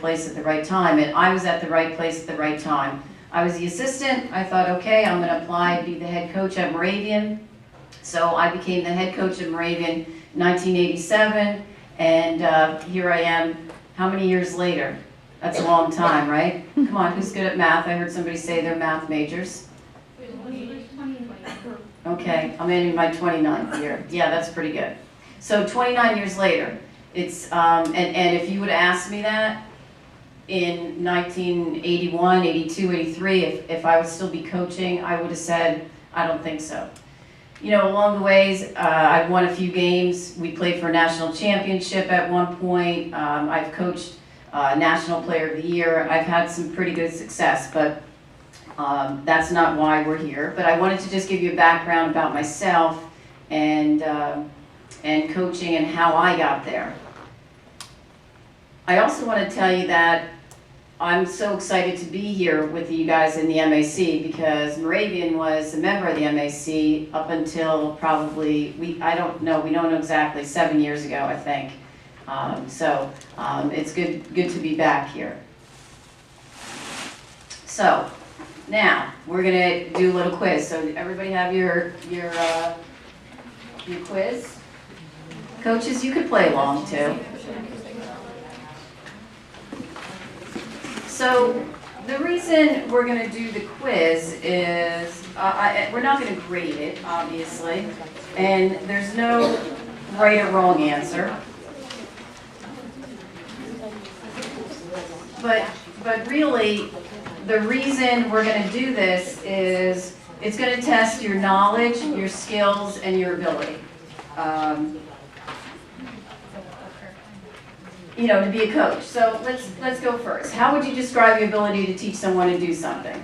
place at the right time, and I was at the right place at the right time. I was the assistant. I thought, okay, I'm going to apply to be the head coach at Moravian. So I became the head coach at Moravian in 1987, and here I am, how many years later? That's a long time, right? Come on, who's good at math? I heard somebody say they're math majors. Okay, I'm in my 29th year. Yeah, that's pretty good. So 29 years later, it's, and if you would have asked me that in 1981, 82, 83, if I would still be coaching, I would have said, I don't think so. You know, along the ways, I've won a few games. We played for a national championship at one point. I've coached National Player of the Year. I've had some pretty good success, but that's not why we're here. But I wanted to just give you a background about myself and coaching and how I got there. I also want to tell you that I'm so excited to be here with you guys in the MAC because Moravian was a member of the MAC up until probably, we don't know exactly, 7 years ago, I think. It's good to be back here. So now we're gonna do a little quiz. So everybody have your quiz. Coaches, you could play along too. So the reason we're going to do the quiz is we're not going to grade it, obviously, and there's no right or wrong answer. But really, the reason we're going to do this is it's going to test your knowledge, your skills, and your ability. You know, to be a coach. So let's go first. How would you describe your ability to teach someone to do something?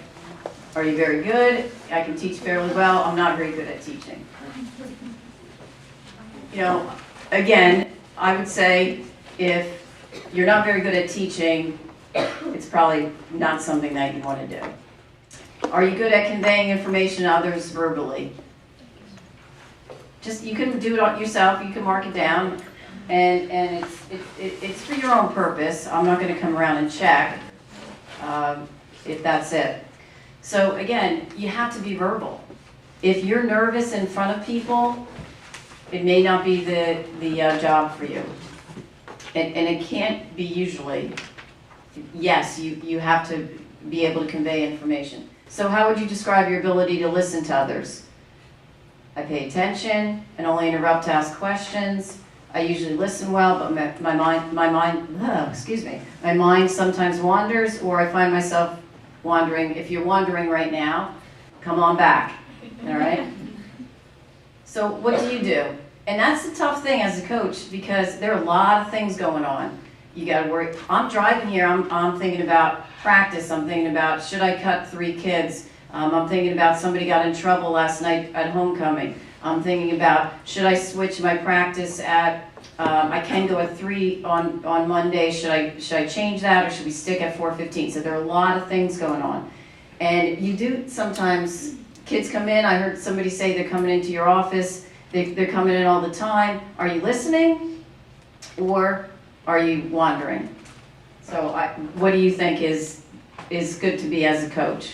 Are you very good? I can teach fairly well. I'm not very good at teaching. You know, again, I would say if you're not very good at teaching, it's probably not something that you want to do. Are you good at conveying information to others verbally? Just, you can do it yourself. You can mark it down. And it's for your own purpose. I'm not going to come around and check if that's it. So again, you have to be verbal. If you're nervous in front of people, it may not be the job for you. And it can't be usually. Yes, you have to be able to convey information. So how would you describe your ability to listen to others? I pay attention and only interrupt to ask questions. I usually listen well, but my mind sometimes wanders, or I find myself wandering. If you're wandering right now, come on back, all right? So what do you do? And that's the tough thing as a coach because there are a lot of things going on. You got to worry. I'm driving here, I'm thinking about practice. I'm thinking about, should I cut 3 kids? I'm thinking about somebody got in trouble last night at homecoming. I'm thinking about, should I switch my practice at, I can go at 3 on Monday, should I change that, or should we stick at 4:15? So there are a lot of things going on. And you do sometimes, kids come in, I heard somebody say they're coming into your office, they're coming in all the time. Are you listening, or are you wandering? So what do you think is good to be as a coach?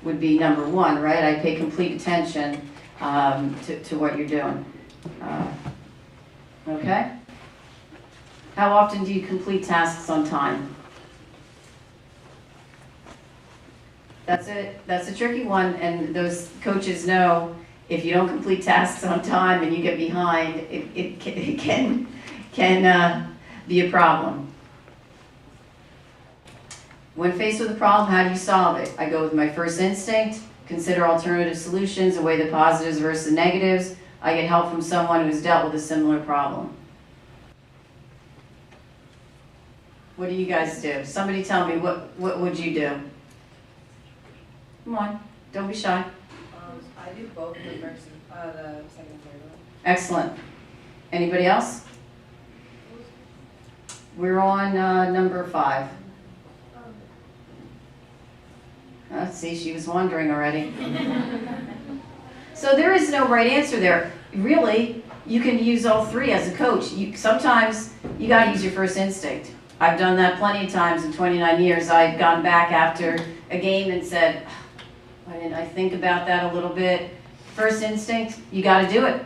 Would be number 1, right? I pay complete attention to what you're doing. Okay? How often do you complete tasks on time? That's a tricky one, and those coaches know if you don't complete tasks on time and you get behind, it can be a problem. When faced with a problem, how do you solve it? I go with my first instinct, consider alternative solutions and weigh the positives versus the negatives. I get help from someone who's dealt with a similar problem. What do you guys do? Somebody tell me, what would you do? Come on, don't be shy. I do both the first, the second and third one. Excellent. Anybody else? We're on number 5. Let's see, she was wondering already. So there is no right answer there. Really, you can use all 3 as a coach. Sometimes you got to use your first instinct. I've done that plenty of times in 29 years. I've gone back after a game and said, why didn't I think about that a little bit? First instinct, you got to do it.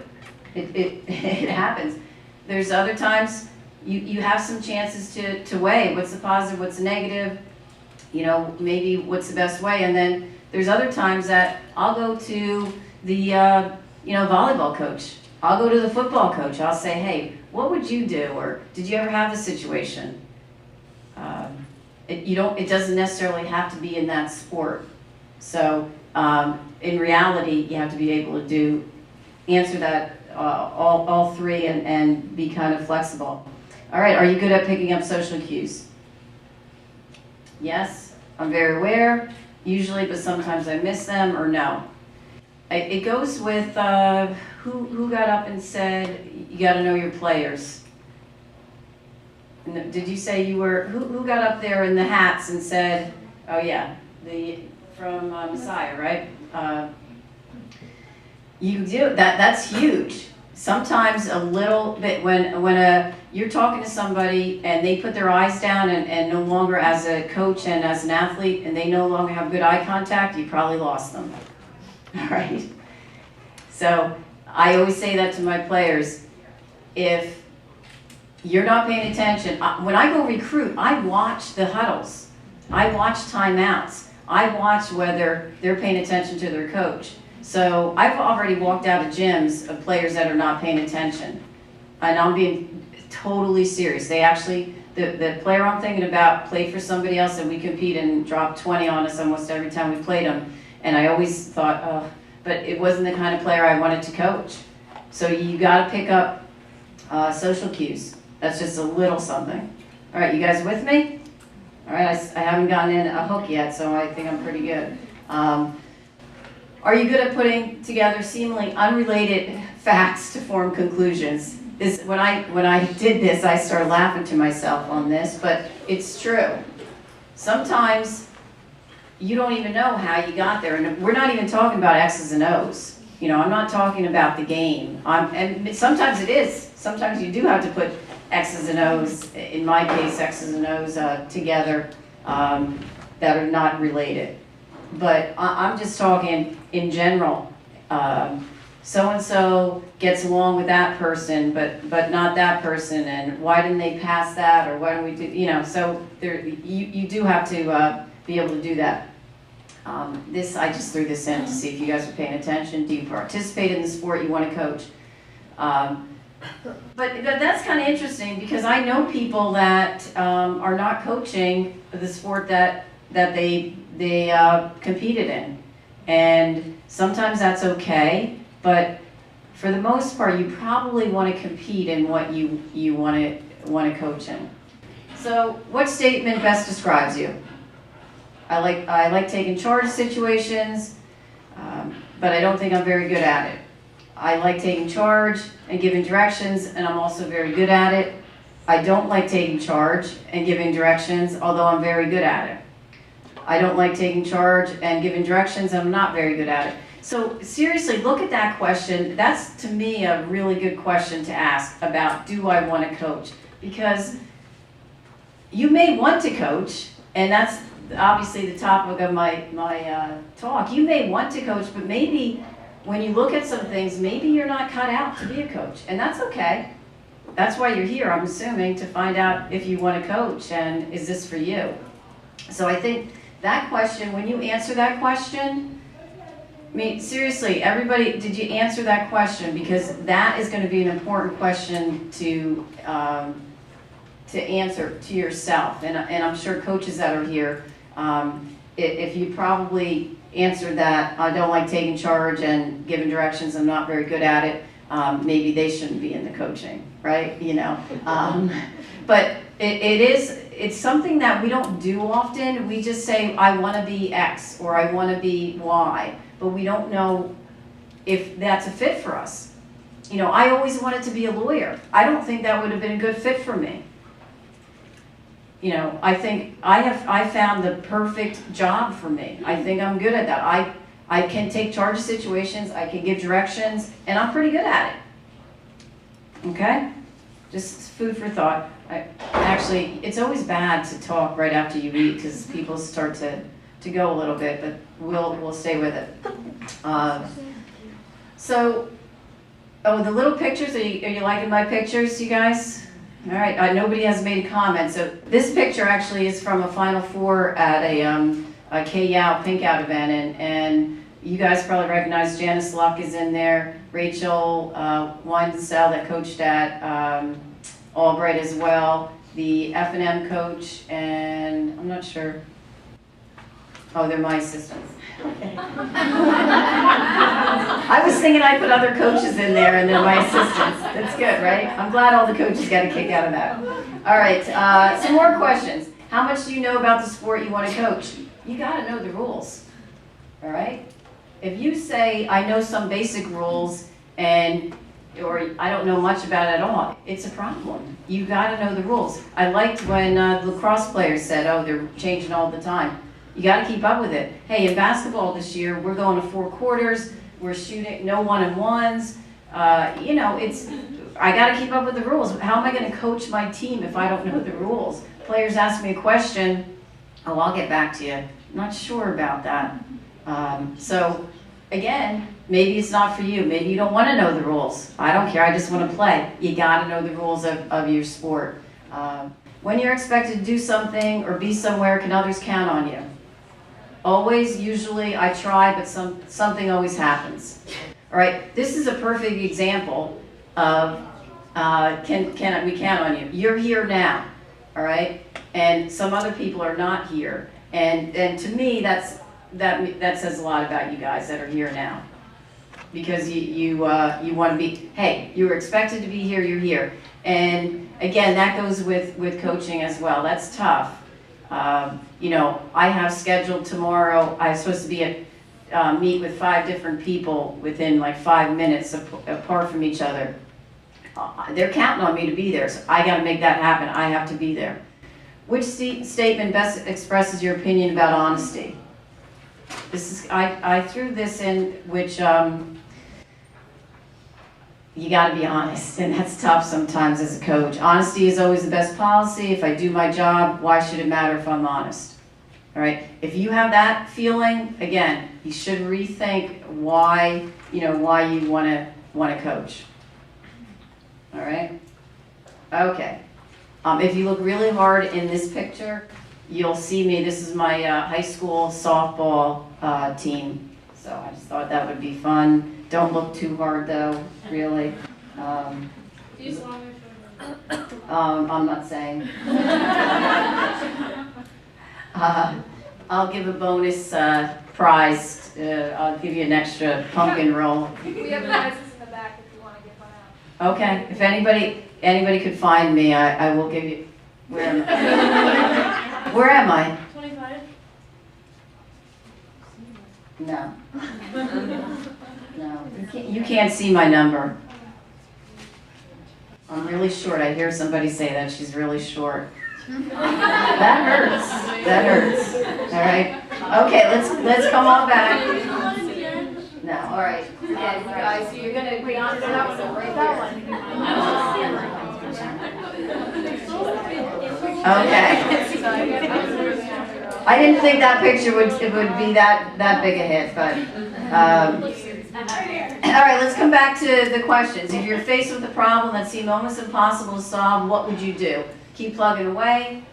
It happens. There's other times you have some chances to weigh what's the positive, what's the negative, maybe what's the best way. And then there's other times that I'll go to the volleyball coach. I'll go to the football coach. I'll say, hey, what would you do? Or did you ever have this situation? It doesn't necessarily have to be in that sport. So in reality, you have to be able to answer that all three and be kind of flexible. All right, are you good at picking up social cues? Yes, I'm very aware, usually, but sometimes I miss them, or no. It goes with who got up and said you got to know your players. Did you say you were, who got up there in the hats and said, oh yeah, from Messiah, right? You do, that's huge. Sometimes a little bit, when you're talking to somebody and they put their eyes down and no longer as a coach and as an athlete, and they no longer have good eye contact, you probably lost them, all right? So I always say that to my players. If you're not paying attention, when I go recruit, I watch the huddles. I watch timeouts. I watch whether they're paying attention to their coach. So I've already walked out of gyms of players that are not paying attention. And I'm being totally serious. They actually, the player I'm thinking about played for somebody else and we compete and dropped 20 on us almost every time we played them. And I always thought, oh, but it wasn't the kind of player I wanted to coach. So you gotta pick up social cues. That's just a little something. All right, you guys with me? All right, I haven't gotten in a hook yet, so I think I'm pretty good. Are you good at putting together seemingly unrelated facts to form conclusions? When I did this, I started laughing to myself on this, but it's true. Sometimes you don't even know how you got there, and we're not even talking about X's and O's. I'm not talking about the game. And sometimes it is. Sometimes you do have to put X's and O's, in my case, X's and O's together that are not related. But I'm just talking in general. So-and-so gets along with that person, but not that person, and why didn't they pass that, or why don't we do, so you do have to be able to do that. I just threw this in to see if you guys are paying attention. Do you participate in the sport you want to coach? But that's kind of interesting because I know people that are not coaching the sport that they competed in, and sometimes that's okay. But for the most part, you probably want to compete in what you want to coach in. So, what statement best describes you? I like taking charge of situations, but I don't think I'm very good at it. I like taking charge and giving directions, and I'm also very good at it. I don't like taking charge and giving directions, although I'm very good at it. I don't like taking charge and giving directions, and I'm not very good at it. So seriously, look at that question. That's, to me, a really good question to ask about, do I want to coach? Because you may want to coach, and that's obviously the topic of my talk. You may want to coach, but maybe when you look at some things, maybe you're not cut out to be a coach, and that's okay. That's why you're here, I'm assuming, to find out if you want to coach and is this for you. So I think that question, when you answer that question, I mean, seriously, everybody, did you answer that question? Because that is going to be an important question to answer to yourself. And I'm sure coaches that are here, if you probably answered that, I don't like taking charge and giving directions, I'm not very good at it, maybe they shouldn't be in the coaching, right? But it's something that we don't do often. We just say, I want to be X or I want to be Y, but we don't know if that's a fit for us. I always wanted to be a lawyer. I don't think that would have been a good fit for me. I think I found the perfect job for me. I think I'm good at that. I can take charge of situations, I can give directions, and I'm pretty good at it. Okay? Just food for thought. Actually, it's always bad to talk right after you eat because people start to go a little bit, but we'll stay with it. The little pictures, are you liking my pictures, you guys? All right, nobody has made a comment. So this picture actually is from a Final Four at a K-Yow Pink Out event, and you guys probably recognize Janice Luck is in there, Rachel Weinstein that coached at Albright as well, the F&M coach, and I'm not sure. Oh, they're my assistants. Okay. I was thinking I put other coaches in there and they're my assistants. That's good, right? I'm glad all the coaches got a kick out of that. All right, some more questions. How much do you know about the sport you want to coach? You got to know the rules, all right? If you say, I know some basic rules or I don't know much about it at all, it's a problem. You got to know the rules. I liked when lacrosse players said, oh, they're changing all the time. You got to keep up with it. Hey, in basketball this year, we're going to 4 quarters. We're shooting no 1-on-1s. I got to keep up with the rules. How am I going to coach my team if I don't know the rules? Players ask me a question. Oh, I'll get back to you. I'm not sure about that. So, again, maybe it's not for you. Maybe you don't want to know the rules. I don't care. I just want to play. You got to know the rules of your sport. When you're expected to do something or be somewhere, can others count on you? Always, usually, I try, but something always happens. All right, this is a perfect example of can we count on you? You're here now, all right, and some other people are not here, and to me that says a lot about you guys that are here now, because you want to be. Hey, you were expected to be here. You're here, and again, that goes with coaching as well. That's tough. I have scheduled tomorrow, I'm supposed to be meet with 5 different people within like 5 minutes apart from each other. They're counting on me to be there, so I got to make that happen. I have to be there. Which statement best expresses your opinion about honesty? I threw this in, which you got to be honest, and that's tough sometimes as a coach. Honesty is always the best policy. If I do my job, why should it matter if I'm honest? All right. If you have that feeling, again, you should rethink why you want to coach. All right. Okay. If you look really hard in this picture, you'll see me. This is my high school softball team. So I just thought that would be fun. Don't look too hard though, really. Do you want me to? I'm not saying. I'll give a bonus prize. I'll give you an extra pumpkin roll. We have prizes in the back if you want to get one out. Okay. If anybody could find me, I will give you. Where am I? Where am I? 25. No. No. You can't see my number. I'm really short. I hear somebody say that she's really short. That hurts. That hurts. All right. Okay, let's come on back. No, all right. Yeah, you guys, you're gonna be on to that one right there. Okay. I didn't think that picture would be that big a hit, but all right, let's come back to the questions. If you're faced with a problem that seemed almost impossible to solve, what would you do? Keep plugging away?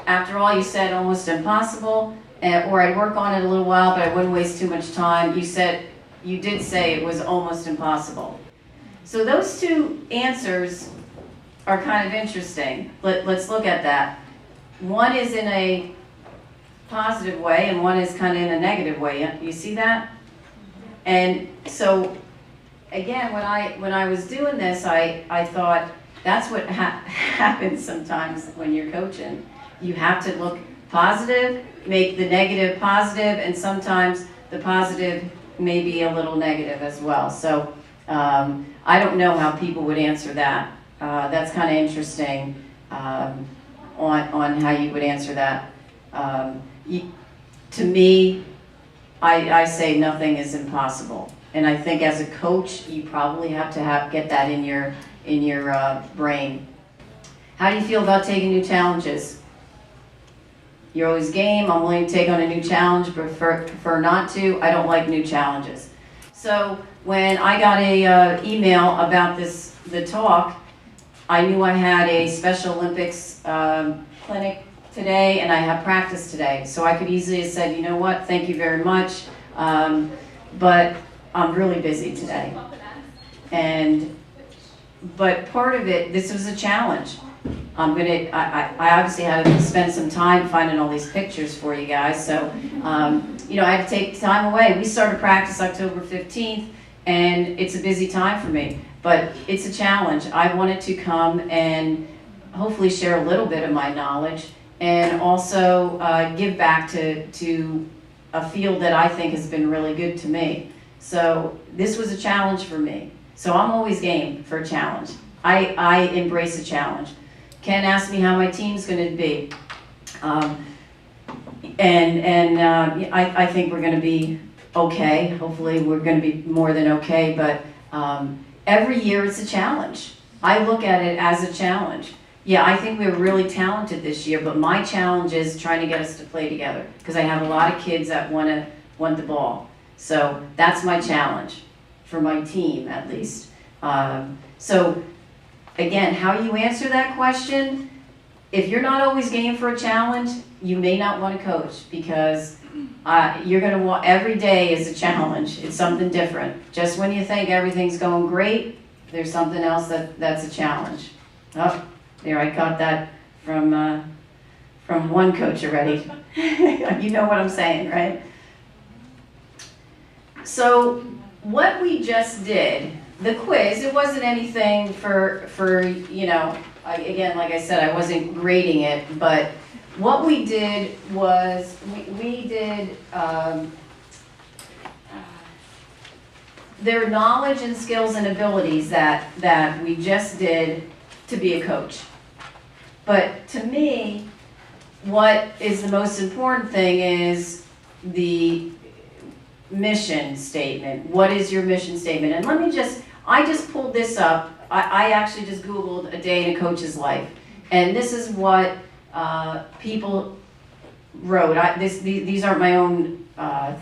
After all, you said almost impossible, or I'd work on it a little while, but I wouldn't waste too much time. You did say it was almost impossible. So those 2 answers are kind of interesting. Let's look at that. One is in a positive way, and one is kind of in a negative way. You see that? And so, again, when I was doing this, I thought that's what happens sometimes when you're coaching. You have to look positive, make the negative positive, and sometimes the positive may be a little negative as well. So I don't know how people would answer that. That's kind of interesting on how you would answer that. To me, I say nothing is impossible, and I think as a coach, you probably have to get that in your brain. How do you feel about taking new challenges? You're always game. I'm willing to take on a new challenge, but prefer not to. I don't like new challenges. So when I got a email about the talk, I knew I had a Special Olympics clinic today, and I have practice today. So I could easily have said, you know what, thank you very much, but I'm really busy today. But part of it, this was a challenge. I obviously had to spend some time finding all these pictures for you guys, so I had to take time away. We started practice October 15th, and it's a busy time for me, but it's a challenge. I wanted to come and hopefully share a little bit of my knowledge, and also give back to a field that I think has been really good to me. So this was a challenge for me. So I'm always game for a challenge. I embrace a challenge. Ken asked me how my team's going to be. I think we're going to be okay. Hopefully we're going to be more than okay, but every year it's a challenge. I look at it as a challenge. Yeah, I think we're really talented this year, but my challenge is trying to get us to play together, because I have a lot of kids that want the ball. So that's my challenge for my team, at least. So again, how you answer that question, if you're not always game for a challenge, you may not want to coach, because you're going to want, every day is a challenge. It's something different. Just when you think everything's going great, there's something else that's a challenge. Oh, there, I got that from one coach already. You know what I'm saying, right? So what we just did, the quiz, it wasn't anything for again, like I said, I wasn't grading it, but what we did was we did their knowledge and skills and abilities that we just did to be a coach. But to me, what is the most important thing is the mission statement. What is your mission statement? And I just pulled this up. I actually just Googled a day in a coach's life. And this is what people wrote. These aren't my own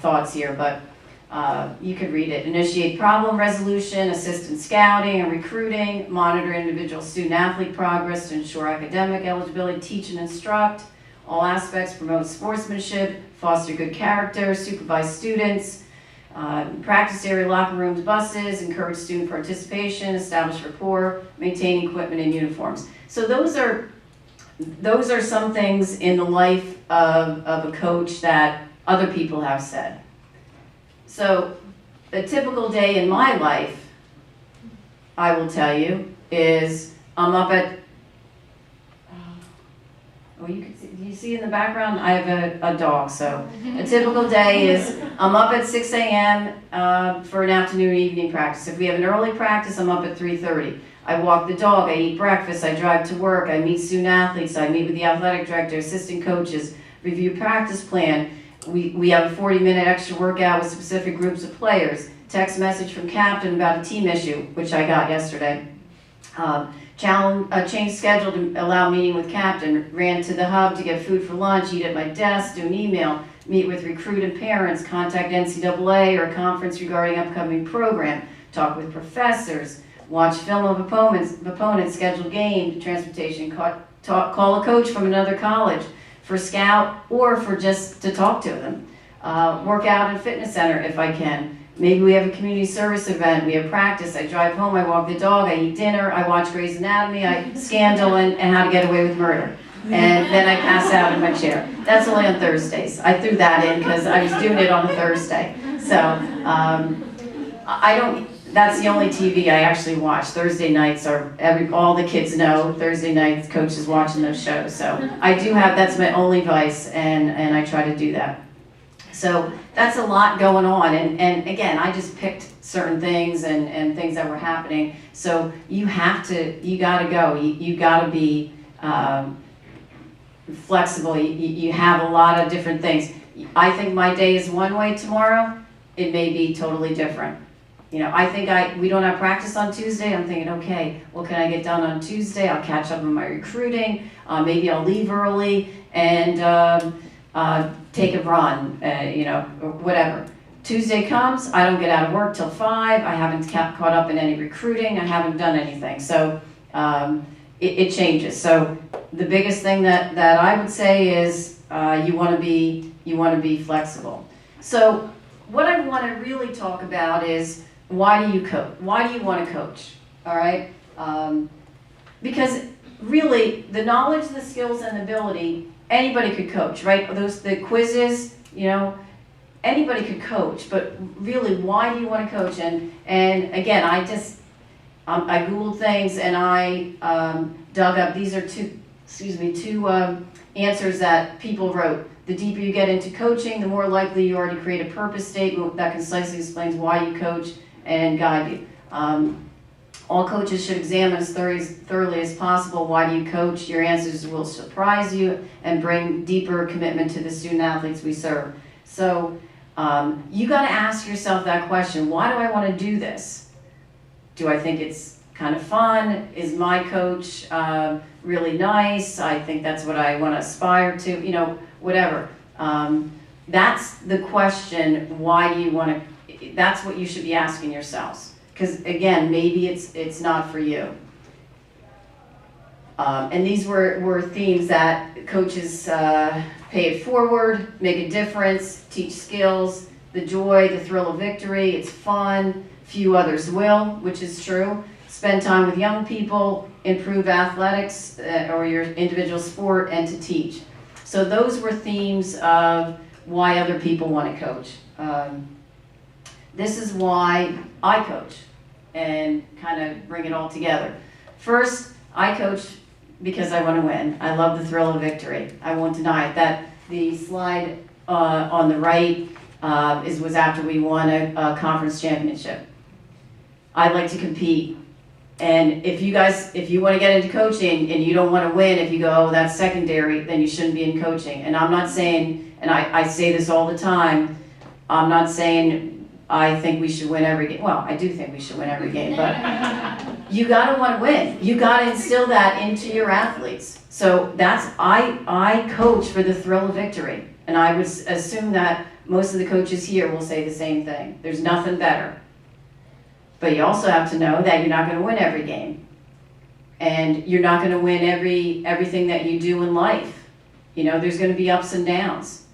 thoughts here, but you could read it. Initiate problem resolution, assist in scouting and recruiting, monitor individual student-athlete progress to ensure academic eligibility, teach and instruct, all aspects, promote sportsmanship, foster good character, supervise students, practice area, locker rooms, buses, encourage student participation, establish rapport, maintain equipment and uniforms. So those are some things in the life of a coach that other people have said. So a typical day in my life, I will tell you, is I'm up at, do you see in the background? I have a dog, so a typical day is I'm up at 6 a.m. For an afternoon evening practice. If we have an early practice, I'm up at 3:30. I walk the dog, I eat breakfast, I drive to work, I meet student athletes, I meet with the athletic director, assistant coaches, review practice plan. We have a 40-minute extra workout with specific groups of players. Text message from captain about a team issue, which I got yesterday. Change schedule to allow meeting with captain. Ran to the hub to get food for lunch, eat at my desk, do an email, meet with recruit and parents, contact NCAA or a conference regarding upcoming program, talk with professors, watch film of opponents, schedule game, transportation, call a coach from another college for scout or for just to talk to them. Work out in a fitness center if I can. Maybe we have a community service event, we have practice, I drive home, I walk the dog, I eat dinner, I watch Grey's Anatomy, I Scandal and How to Get Away with Murder. And then I pass out in my chair. That's only on Thursdays. I threw that in because I was doing it on a Thursday. So that's the only TV I actually watch. Thursday nights are, all the kids know, Thursday nights coach is watching those shows. So I do have, that's my only vice, and I try to do that. So that's a lot going on, and again, I just picked certain things and things that were happening. So you gotta go. You gotta be flexible. You have a lot of different things. I think my day is one way tomorrow. It may be totally different. You know, we don't have practice on Tuesday. I'm thinking, okay, what can I get done on Tuesday? I'll catch up on my recruiting. Maybe I'll leave early and take a run, you know, or whatever. Tuesday comes, I don't get out of work till 5. I haven't caught up in any recruiting. I haven't done anything. So it changes. So the biggest thing that I would say is you want to be flexible. So what I want to really talk about is, why do you coach? Why do you want to coach? All right? Because really, the knowledge, the skills, and the ability, anybody could coach, right? The quizzes, you know, anybody could coach. But really, why do you want to coach? And again, I Googled things and I dug up. These are two answers that people wrote. The deeper you get into coaching, the more likely you are to create a purpose statement that concisely explains why you coach and guide you. All coaches should examine as thoroughly as possible, why do you coach? Your answers will surprise you and bring deeper commitment to the student athletes we serve. So you got to ask yourself that question, why do I want to do this? Do I think it's kind of fun? Is my coach really nice? I think that's what I want to aspire to, you know, whatever. That's the question, why do you want to, that's what you should be asking yourselves. Because again, maybe it's not for you. And these were themes that coaches pay it forward, make a difference, teach skills, the joy, the thrill of victory, it's fun, few others will, which is true. Spend time with young people, improve athletics or your individual sport, and to teach. So those were themes of why other people want to coach. This is why I coach, and kind of bring it all together. First, I coach because I want to win. I love the thrill of victory. I won't deny it. That the slide on the right was after we won a conference championship. I like to compete. And if you want to get into coaching and you don't want to win, if you go, oh, that's secondary, then you shouldn't be in coaching. And I'm not saying, and I say this all the time, I'm not saying I think we should win every game. Well, I do think we should win every game, but you got to want to win. You got to instill that into your athletes. So I coach for the thrill of victory. And I would assume that most of the coaches here will say the same thing. There's nothing better. But you also have to know that you're not going to win every game. And you're not going to win everything that you do in life. You know, there's going to be ups and downs.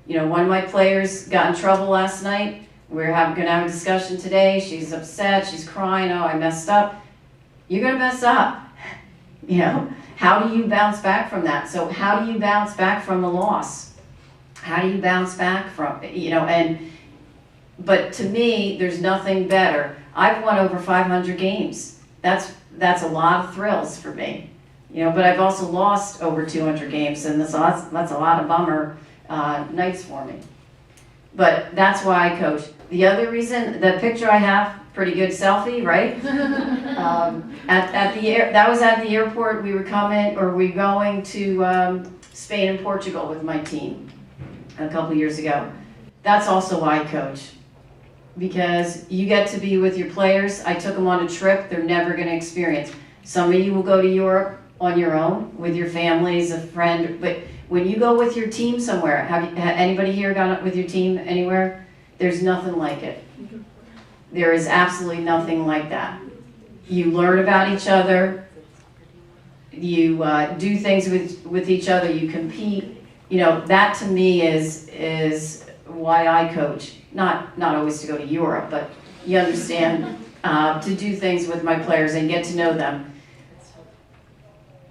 You know, one of my players got in trouble last night. We're going to have a discussion today. She's upset. She's crying. Oh, I messed up. You're going to mess up. You know, how do you bounce back from that? So how do you bounce back from the loss? How do you bounce back from, you know, but to me, there's nothing better. I've won over 500 games. That's a lot of thrills for me. You know, but I've also lost over 200 games, and that's a lot of bummer nights for me. But that's why I coach. The other reason, the picture I have, pretty good selfie, right? That was at the airport. We were going to Spain and Portugal with my team a couple years ago. That's also why I coach. Because you get to be with your players. I took them on a trip they're never going to experience. Some of you will go to Europe on your own, with your families, a friend, but when you go with your team somewhere, have anybody here gone with your team anywhere? There's nothing like it. There is absolutely nothing like that. You learn about each other. You do things with each other. You compete. You know, that to me is why I coach. Not always to go to Europe, but you understand, to do things with my players and get to know them.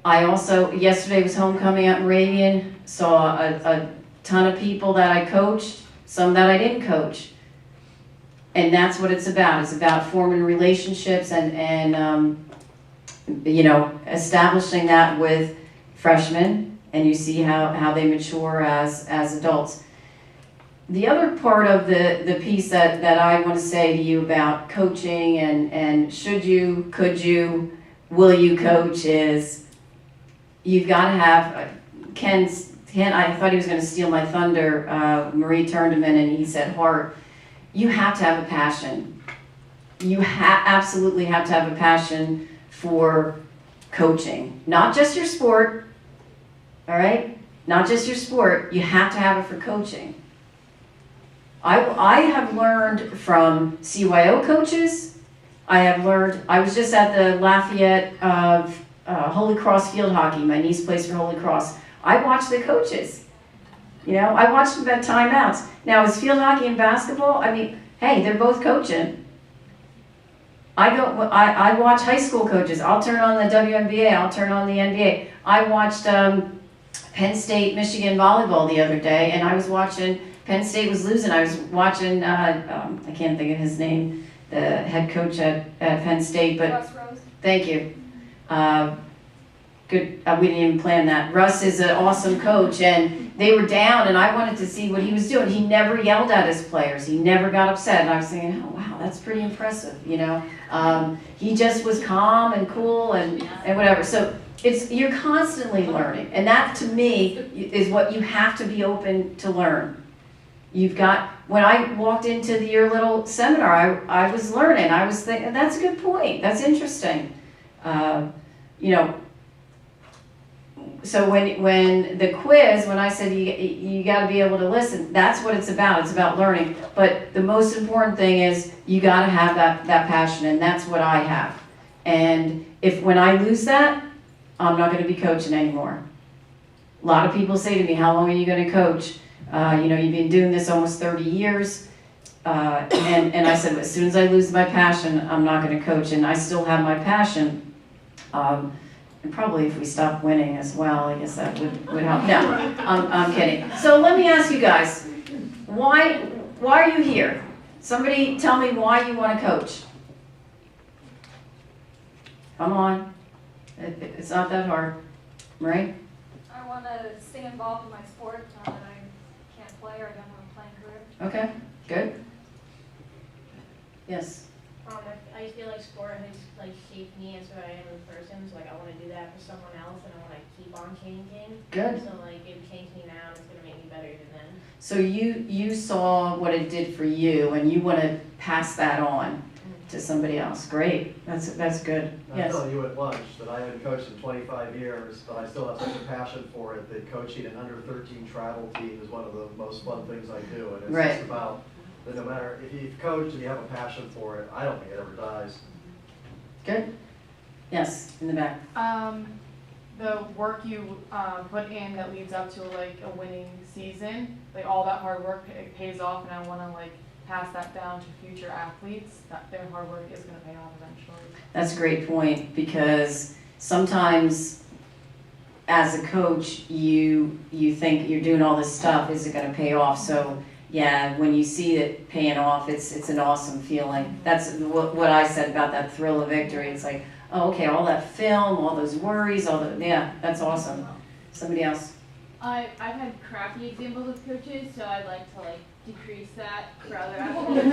I also, yesterday was homecoming at Moravian, saw a ton of people that I coached, some that I didn't coach. And that's what it's about. It's about forming relationships and you know, establishing that with freshmen, and you see how they mature as adults. The other part of the piece that I want to say to you about coaching and should you, could you, will you coach is, you've got to have, Ken, I thought he was going to steal my thunder. Marie turned him in and he said, heart. You have to have a passion. you absolutely have to have a passion for coaching. Not just your sport, all right? Not just your sport, you have to have it for coaching. I have learned from CYO coaches. I was just at the Lafayette of Holy Cross field hockey. My niece plays for Holy Cross. I watch the coaches. You know, I watch them at timeouts. Now, is field hockey and basketball? I mean, hey, they're both coaching. I watch high school coaches. I'll turn on the WNBA. I'll turn on the NBA. I watched Penn State, Michigan volleyball the other day, and I was watching, Penn State was losing. I was watching, I can't think of his name, the head coach at Penn State, but Russ Rose. Thank you. Good. We didn't even plan that. Russ is an awesome coach, and they were down, and I wanted to see what he was doing. He never yelled at his players. He never got upset, and I was thinking, oh wow, that's pretty impressive, you know. He just was calm and cool and whatever. So you're constantly learning, and that to me is what you have to be open to learn. You've got, when I walked into your little seminar, I was learning. I was thinking, that's a good point. That's interesting. You know, so when the quiz, when I said you got to be able to listen, that's what it's about. It's about learning. But the most important thing is you got to have that passion, and that's what I have. And when I lose that, I'm not going to be coaching anymore. A lot of people say to me, how long are you going to coach? You know, you've been doing this almost 30 years. And I said, as soon as I lose my passion, I'm not going to coach. And I still have my passion. And probably if we stop winning as well, I guess that would help. No, I'm kidding. So let me ask you guys, why are you here? Somebody tell me why you want to coach. Come on. It's not that hard, right? I want to stay involved in my sport now that I can't play or don't have a playing career. Okay, good. Yes. I feel like sport has like shaped me as who I am as a person. So like I want to do that for someone else, and I want to keep on changing. Good. So like it changed me now, and it's gonna make me better even then. So you saw what it did for you, and you want to pass that on to somebody else. Great. That's good. I'm Yes. telling you at lunch that I haven't coached in 25 years, but I still have such a passion for it that coaching an under 13 travel team is one of the most fun things I do. And it's Right. just about that no matter if you've coached and you have a passion for it, I don't think it ever dies. Good. Yes, in the back. The work you put in that leads up to like a winning season, like all that hard work, it pays off, and I want to like pass that down to future athletes. That their hard work is going to pay off eventually. That's a great point, because sometimes as a coach, you think you're doing all this stuff, is it going to pay off? So yeah, when you see it paying off, it's an awesome feeling. That's what I said about that thrill of victory. It's like, oh, okay, all that film, all those worries, yeah, that's awesome. Somebody else? I've had crappy examples of coaches, so I'd like to decrease that for other athletes.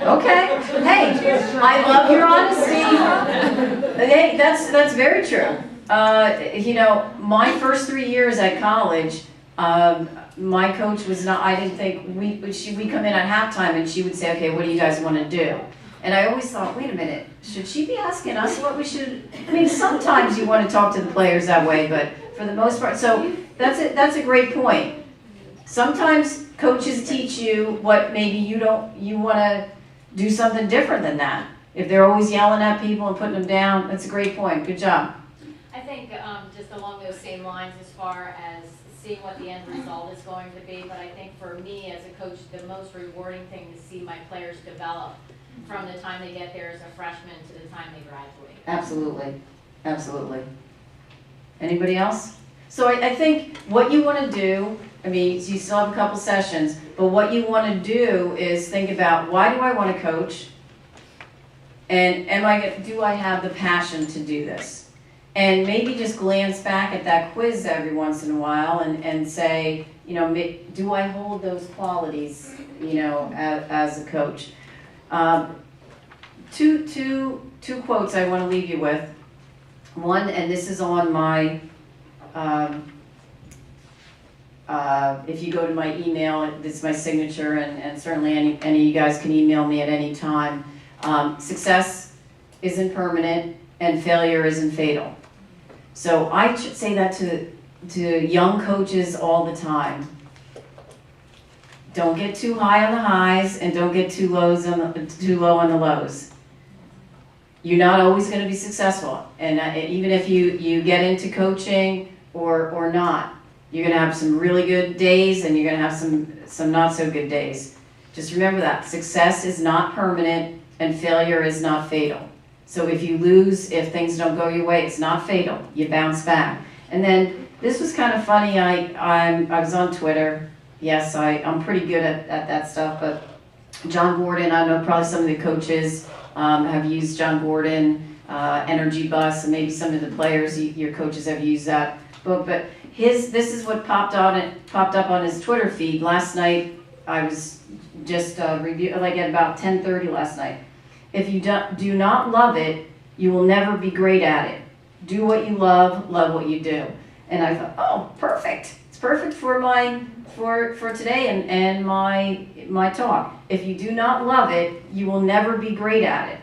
Okay. Hey, I love your honesty. Hey, that's very true. You know, my first 3 years at college, my coach was not. I didn't think we come in at halftime and she would say, "Okay, what do you guys want to do?" And I always thought, wait a minute, should she be asking us what we should? I mean, sometimes you want to talk to the players that way, but for the most part, so that's a great point. Sometimes coaches teach you what maybe you want to do something different than that. If they're always yelling at people and putting them down, that's a great point. Good job. I think just along those same lines as far as seeing what the end result is going to be, but I think for me as a coach, the most rewarding thing is to see my players develop from the time they get there as a freshman to the time they graduate. Absolutely. Absolutely. Anybody else? So I think what you want to do, I mean, you still have a couple sessions, but what you want to do is think about, why do I want to coach? And do I have the passion to do this? And maybe just glance back at that quiz every once in a while and say, you know, do I hold those qualities, you know, as a coach? Two quotes I want to leave you with. One, and this is on my, if you go to my email, it's my signature, and certainly any of you guys can email me at any time. Success isn't permanent and failure isn't fatal. So I should say that to young coaches all the time. Don't get too high on the highs and don't get too low on the lows. You're not always going to be successful, and even if you get into coaching or not, you're going to have some really good days and you're going to have some not so good days. Just remember that success is not permanent and failure is not fatal. So if you lose, if things don't go your way, it's not fatal. You bounce back. And then this was kind of funny. I was on Twitter. Yes, I'm pretty good at that stuff. But John Gordon, I know probably some of the coaches have used John Gordon, Energy Bus, and maybe some of the players, your coaches have used that book. But this is what popped up on his Twitter feed last night. I was just at about 10:30 last night. If you do not love it, you will never be great at it. Do what you love what you do. And I thought, oh, perfect. It's perfect for today and my talk. If you do not love it, you will never be great at it.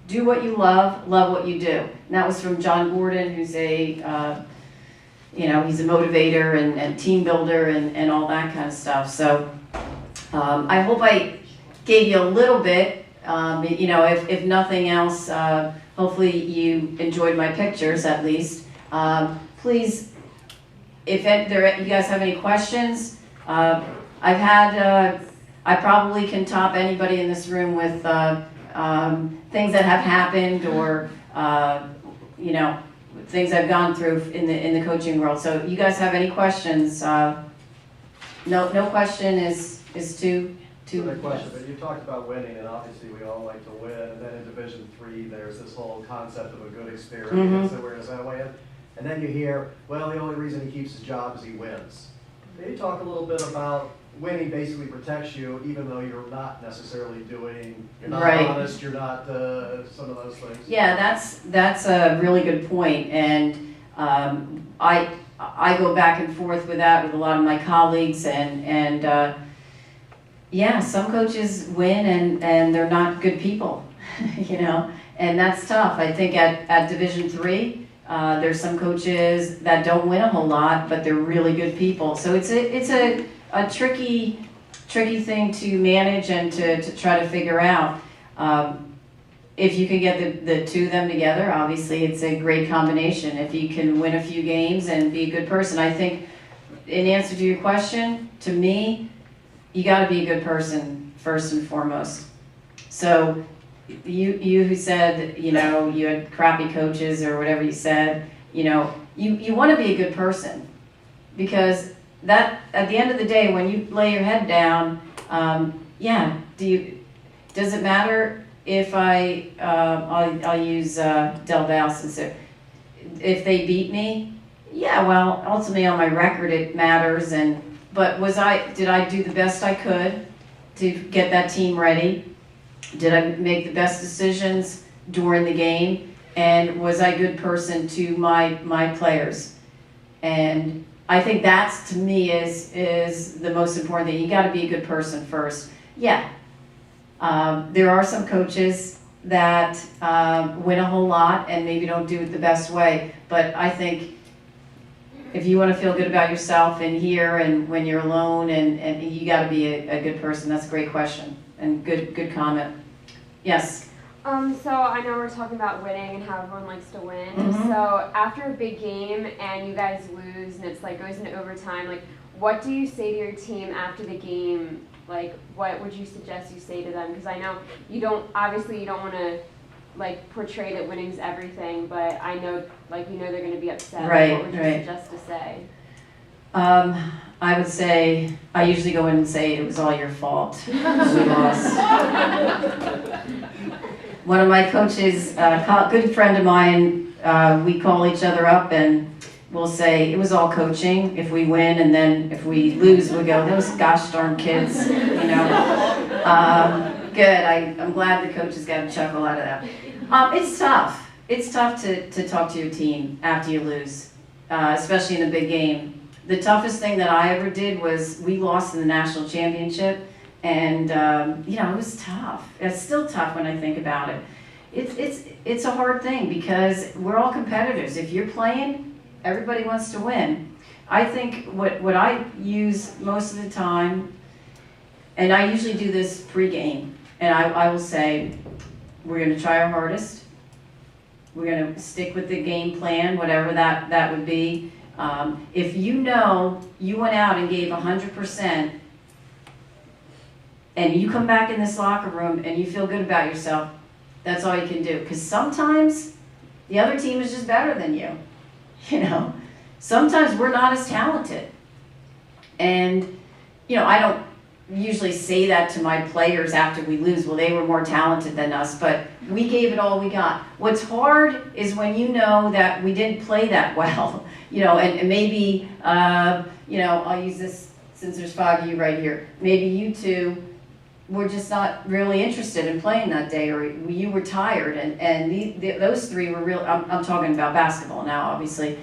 Do what you love what you do. And that was from John Gordon, who's he's a motivator and team builder and all that kind of stuff. So I hope I gave you a little bit. If nothing else, hopefully you enjoyed my pictures at least. Please, if you guys have any questions, I probably can top anybody in this room with things that have happened or things I've gone through in the coaching world. So you guys have any questions? No question is too. Another question, but you talked about winning, and obviously we all like to win. And then in Division III, there's this whole concept of a good experience that wears that way. And then you hear, well, the only reason he keeps his job is he wins. Maybe talk a little bit about winning basically protects you, even though you're not necessarily you're not honest, you're not some of those things. Yeah, that's a really good point, and I go back and forth with that with a lot of my colleagues, and some coaches win and they're not good people, and that's tough. I think at Division III, there's some coaches that don't win a whole lot, but they're really good people. So it's a tricky thing to manage and to try to figure out. If you can get the two of them together, obviously it's a great combination. If you can win a few games and be a good person, I think in answer to your question, to me, you got to be a good person first and foremost. So you who said, you had crappy coaches or whatever you said, you want to be a good person, because that at the end of the day, when you lay your head down, does it matter if I'll use Del Valle since if they beat me? Yeah, well, ultimately on my record it matters, but did I do the best I could to get that team ready? Did I make the best decisions during the game? And was I a good person to my players? And I think that's, to me, is the most important thing. You got to be a good person first. Yeah, there are some coaches that win a whole lot and maybe don't do it the best way. But I think if you want to feel good about yourself in here and when you're alone, and you got to be a good person. That's a great question and good comment. Yes. So I know we're talking about winning and how everyone likes to win. So after a big game and you guys lose and it's goes into overtime, what do you say to your team after the game? What would you suggest you say to them? Because I know you don't want to portray that winning's everything, but I know they're going to be upset. Right. What would you suggest to say? I would say, I usually go in and say it was all your fault. We lost. One of my coaches, a good friend of mine, we call each other up and we'll say it was all coaching if we win, and then if we lose, we go, those gosh darn kids, Good. I'm glad the coaches got a chuckle out of that. It's tough. It's tough to talk to your team after you lose, especially in a big game. The toughest thing that I ever did was we lost in the national championship, And, you know, it was tough. It's still tough when I think about it. It's a hard thing because we're all competitors. If you're playing, everybody wants to win. I think what I use most of the time, and I usually do this pre-game, and I will say, we're going to try our hardest. We're going to stick with the game plan, whatever that would be. If you know you went out and gave 100%, and you come back in this locker room and you feel good about yourself, that's all you can do. Because sometimes the other team is just better than you. You know, sometimes we're not as talented. And, you know, I don't usually say that to my players after we lose. Well, they were more talented than us, but we gave it all we got. What's hard is when you know that we didn't play that well, you know, and maybe, you know, I'll use this since there's 5 of you right here. Maybe you two were just not really interested in playing that day, or you were tired, and those three were real. I'm talking about basketball now, obviously.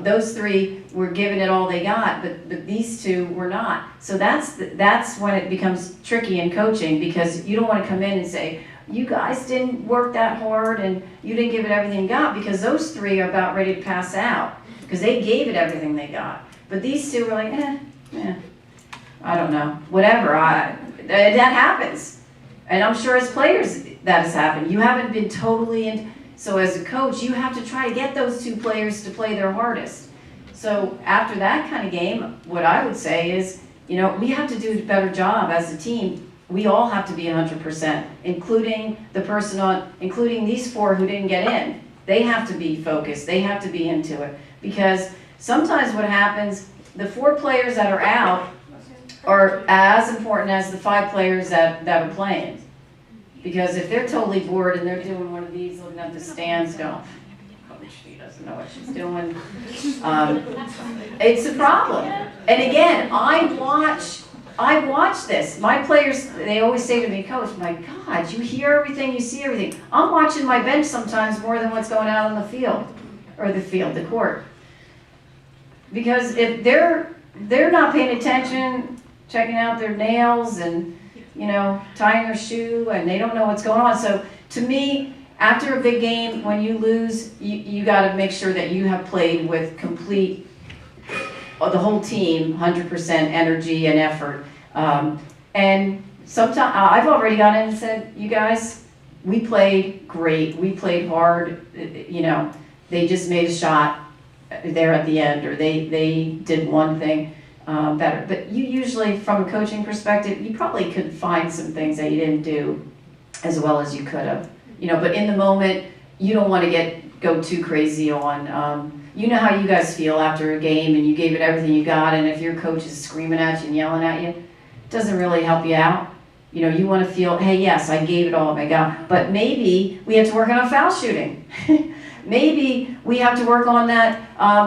Those three were giving it all they got, but these two were not. So that's when it becomes tricky in coaching, because you don't want to come in and say, you guys didn't work that hard and you didn't give it everything you got, because those three are about ready to pass out because they gave it everything they got. But these two were like, I don't know, whatever. That happens. And I'm sure as players that has happened. You haven't been totally in. So as a coach, you have to try to get those two players to play their hardest. So after that kind of game, what I would say is, you know, we have to do a better job as a team. We all have to be 100%, including the person including these 4 who didn't get in. They have to be focused. They have to be into it. Because sometimes what happens, the 4 players that are out are as important as the 5 players that are playing. Because if they're totally bored and they're doing one of these, looking at the stands, going, coach, she doesn't know what she's doing, it's a problem. And again, I watch this. My players, they always say to me, Coach, my God, you hear everything, you see everything. I'm watching my bench sometimes more than what's going on in the field, or the court. Because if they're not paying attention, checking out their nails and, you know, tying their shoe, and they don't know what's going on. So to me, after a big game, when you lose, you got to make sure that you have played with complete, the whole team, 100% energy and effort. And sometimes I've already gone in and said, you guys, we played great. We played hard. You know, they just made a shot there at the end, or they did one thing better. But you usually, from a coaching perspective, you probably could find some things that you didn't do as well as you could have. You know, but in the moment, you don't want to go too crazy on, you know how you guys feel after a game and you gave it everything you got, and if your coach is screaming at you and yelling at you, it doesn't really help you out. You know, you want to feel, hey, yes, I gave it all I got, but maybe we have to work on our foul shooting. Maybe we have to work on that.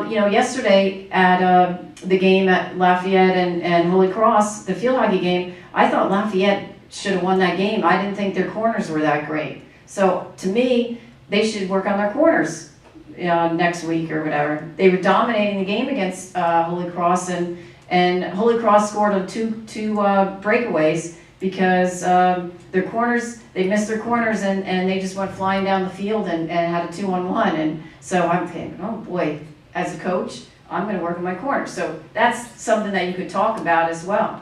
You know, yesterday at the game at Lafayette and Holy Cross, the field hockey game, I thought Lafayette should have won that game. I didn't think their corners were that great. So to me, they should work on their corners next week or whatever. They were dominating the game against Holy Cross, and Holy Cross scored on two breakaways because their corners, they missed their corners, and they just went flying down the field and had a 2-on-1. And so I'm thinking, oh boy, as a coach, I'm going to work on my corners. So that's something that you could talk about as well.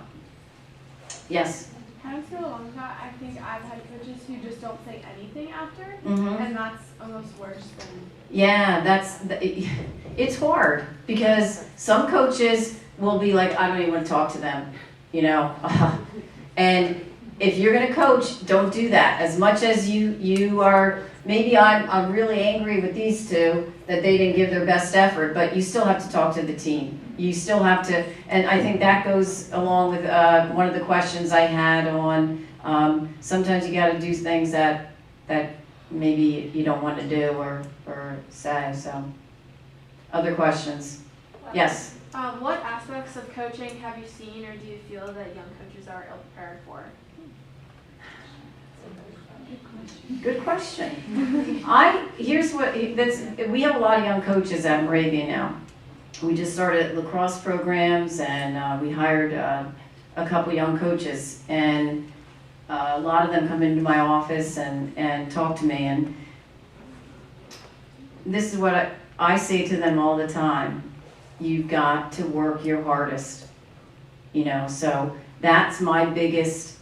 Yes? Kind of go along with that, I think I've had coaches who just don't say anything after, and that's almost worse than... Yeah, it's hard, because some coaches will be like, I don't even want to talk to them, you know. And if you're going to coach, don't do that. As much as you are, maybe I'm really angry with these two that they didn't give their best effort, but you still have to talk to the team. You still have to, and I think that goes along with one of the questions I had on, sometimes you got to do things that maybe you don't want to do or say. So, other questions? Yes? What aspects of coaching have you seen or do you feel that young coaches are ill-prepared for? Good question. We have a lot of young coaches at Moravian now. We just started lacrosse programs, and we hired a a couple young coaches, and a lot of them come into my office and talk to me, and this is what I say to them all the time. You've got to work your hardest, so that's my biggest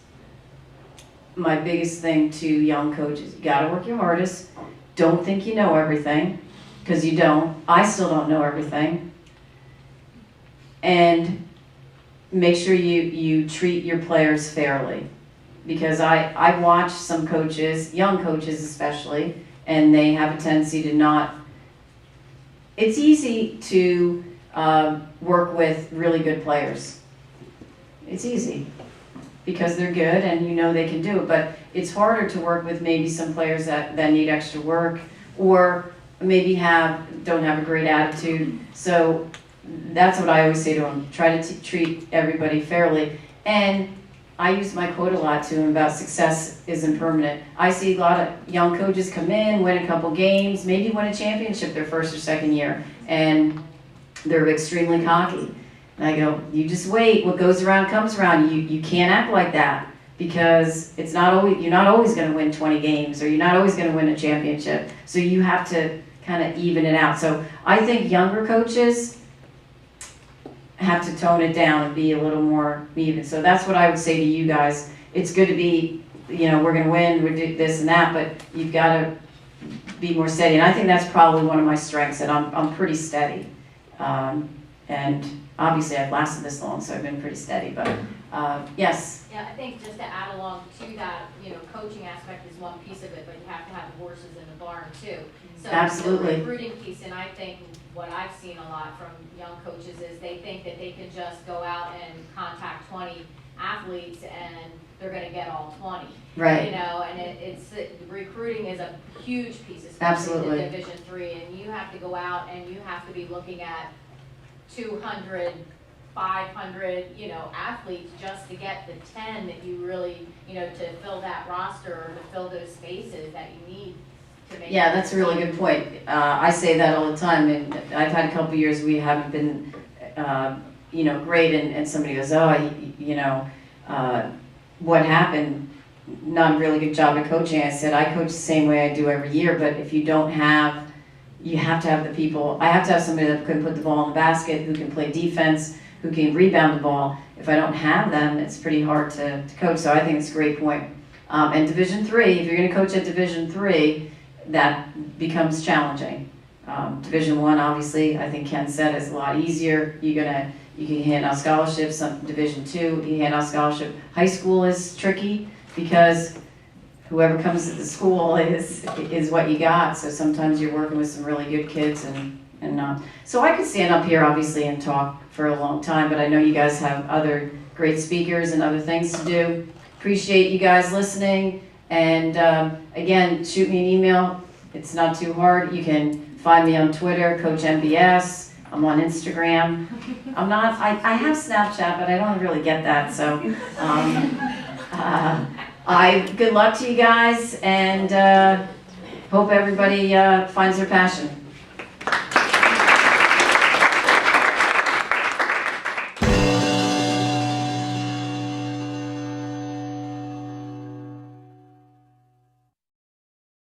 thing to young coaches. You gotta work your hardest. Don't think you know everything, because you don't. I still don't know everything. And make sure you treat your players fairly. Because I watch some coaches, young coaches especially, and they have a tendency to not. It's easy to work with really good players. It's easy because they're good and they can do it, but it's harder to work with maybe some players that need extra work, or maybe don't have a great attitude. So that's what I always say to them. Try to treat everybody fairly. And I use my quote a lot to them about success isn't permanent. I see a lot of young coaches come in, win a couple games, maybe win a championship their first or second year, and they're extremely cocky. And I go, you just wait. What goes around comes around. You can't act like that, because you're not always going to win 20 games, or you're not always going to win a championship. So you have to kind of even it out. So I think younger coaches have to tone it down and be a little more even. So that's what I would say to you guys. It's good to be, we're going to win, we do this and that, but you've got to be more steady. And I think that's probably one of my strengths, that I'm pretty steady. And obviously I've lasted this long, so I've been pretty steady, but yes. Yeah, I think just to add along to that, coaching aspect is one piece of it, but you have to have horses in the barn too. So Absolutely. The recruiting piece, and I think what I've seen a lot from young coaches is they think that they can just go out and contact 20 athletes and they're going to get all 20. Right. And recruiting is a huge piece, especially Absolutely. in Division III, and you have to go out and you have to be looking at 200, 500, athletes just to get the 10 that you really, to fill that roster or to fill those spaces that you need to make. Yeah, that's a really good point. I say that all the time, and I've had a couple of years we haven't been, great, and somebody goes, what happened? Not a really good job at coaching. I said, I coach the same way I do every year, but if you don't have, you have to have the people. I have to have somebody that can put the ball in the basket, who can play defense, who can rebound the ball. If I don't have them, it's pretty hard to coach. So I think it's a great point. And Division III, if you're going to coach at Division III, that becomes challenging. Division I, obviously, I think Ken said, is a lot easier. You can hand out scholarships. Division II, you hand out scholarship. High school is tricky because whoever comes to the school is what you got. So sometimes you're working with some really good kids and not. So I could stand up here, obviously, and talk for a long time, but I know you guys have other great speakers and other things to do. Appreciate you guys listening. And again, shoot me an email. It's not too hard. You can find me on Twitter, Coach MBS. I'm on Instagram. I have Snapchat, but I don't really get that. So good luck to you guys, and hope everybody finds their passion.